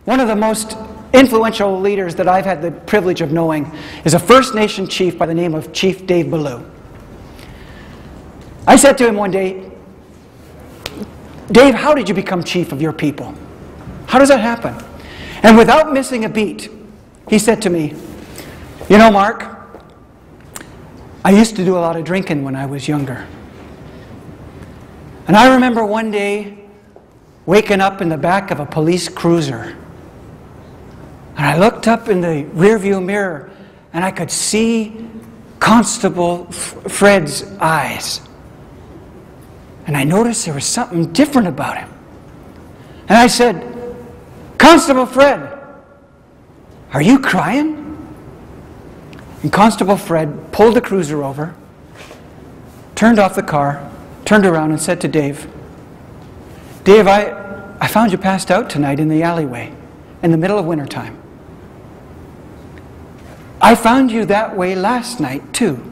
One of the most influential leaders that I've had the privilege of knowing is a First Nation chief by the name of Chief Dave Ballou. I said to him one day, Dave, how did you become chief of your people? How does that happen? And without missing a beat, he said to me, you know, Mark, I used to do a lot of drinking when I was younger. And I remember one day waking up in the back of a police cruiser. And I looked up in the rearview mirror and I could see Constable Fred's eyes. And I noticed there was something different about him. And I said, Constable Fred, are you crying? And Constable Fred pulled the cruiser over, turned off the car, turned around and said to Dave, Dave, I found you passed out tonight in the alleyway in the middle of wintertime. I found you that way last night too.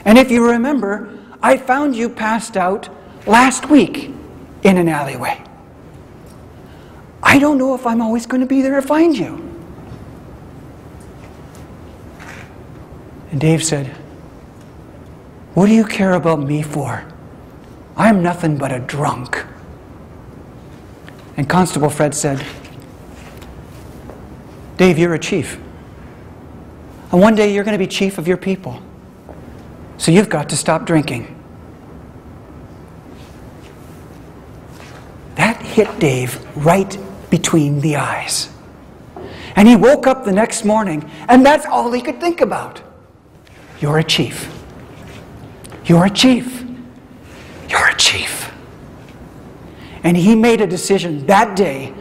And if you remember, I found you passed out last week in an alleyway. I don't know if I'm always going to be there to find you. And Dave said, what do you care about me for? I'm nothing but a drunk. And Constable Fred said, Dave, you're a chief. And one day you're going to be chief of your people. So you've got to stop drinking. That hit Dave right between the eyes. And he woke up the next morning, and that's all he could think about. You're a chief. You're a chief. You're a chief. And he made a decision that day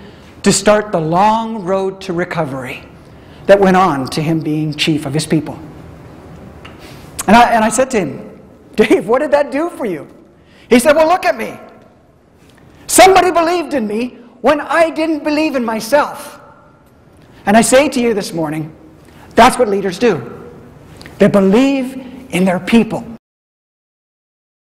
to start the long road to recovery that went on to him being chief of his people. And I said to him, Dave, what did that do for you? He said, well, look at me. Somebody believed in me when I didn't believe in myself. And I say to you this morning, that's what leaders do. They believe in their people.